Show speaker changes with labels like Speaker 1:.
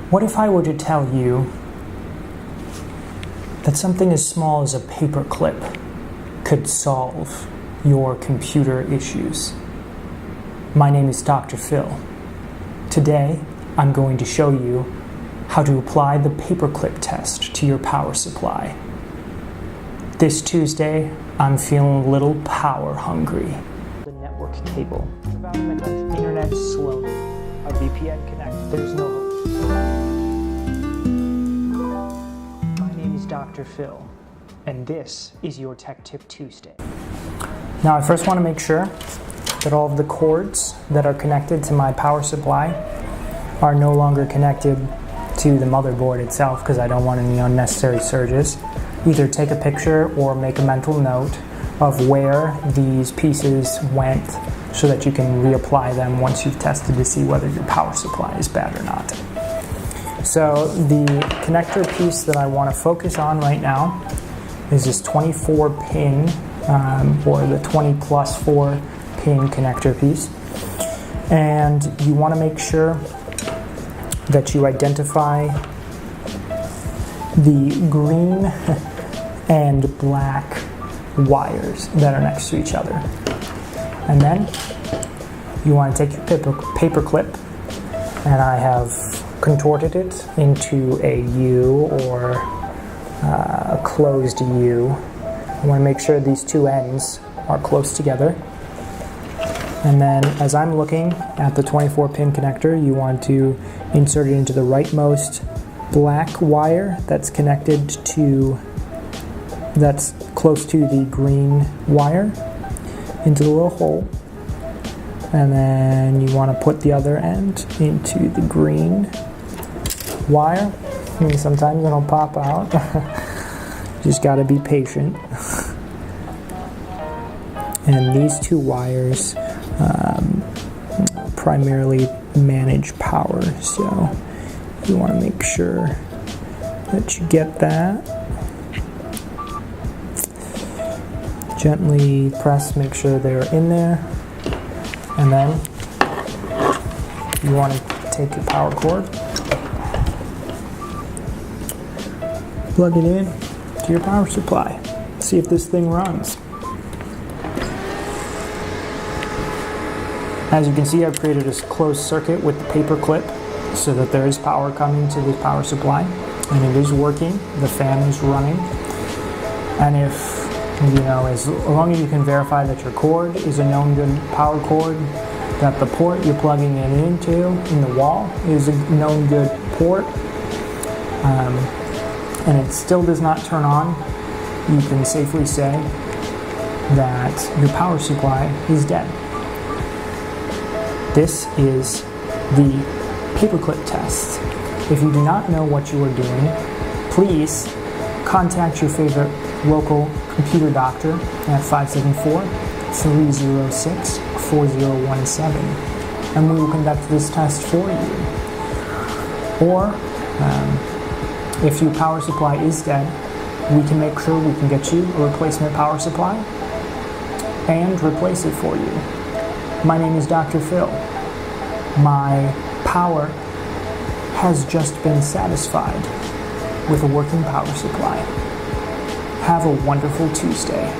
Speaker 1: What if I were to tell you that something as small as a paperclip could solve your computer issues? My name is Dr. Phil. Today, I'm going to show you how to apply the paperclip test to your power supply. This Tuesday, I'm feeling a little power hungry. The network cable. Internet slowly. A VPN connect. There's no hope. My name is Dr. Phil, and this is your Tech Tip Tuesday. Now, I first want to make sure that all of the cords that are connected to my power supply are no longer connected to the motherboard itself, because I don't want any unnecessary surges. Either take a picture or make a mental note of where these pieces went so that you can reapply them once you've tested to see whether your power supply is bad or not. So the connector piece that I want to focus on right now is this 24 pin or the 20 plus 4 pin connector piece. And you want to make sure that you identify the green and black wires that are next to each other. And then you want to take your paper clip, and I have contorted it into a U or a closed U. I want to make sure these two ends are close together. And then as I'm looking at the 24 pin connector, you want to insert it into the rightmost black wire that's connected to, that's close to the green wire, into the little hole. And then you want to put the other end into the green wire. And sometimes it'll pop out. Just got to be patient. And these two wires primarily manage power, so you want to make sure that you get that. Gently press, make sure they're in there, and then you want to take your power cord, plug it in to your power supply, see if this thing runs. As you can see, I've created a closed circuit with the paper clip so that there is power coming to the power supply, and it is working. The fan is running, and if as long as you can verify that your cord is a known good power cord, that the port you're plugging it into in the wall is a known good port, and it still does not turn on, you can safely say that your power supply is dead. This is the paperclip test. If you do not know what you are doing, please contact your favorite local computer doctor at 574-306-4017, and we will conduct this test for you. Or if your power supply is dead, we can make sure we can get you a replacement power supply and replace it for you. My name is Dr. Phil. My power has just been satisfied with a working power supply. Have a wonderful Tuesday.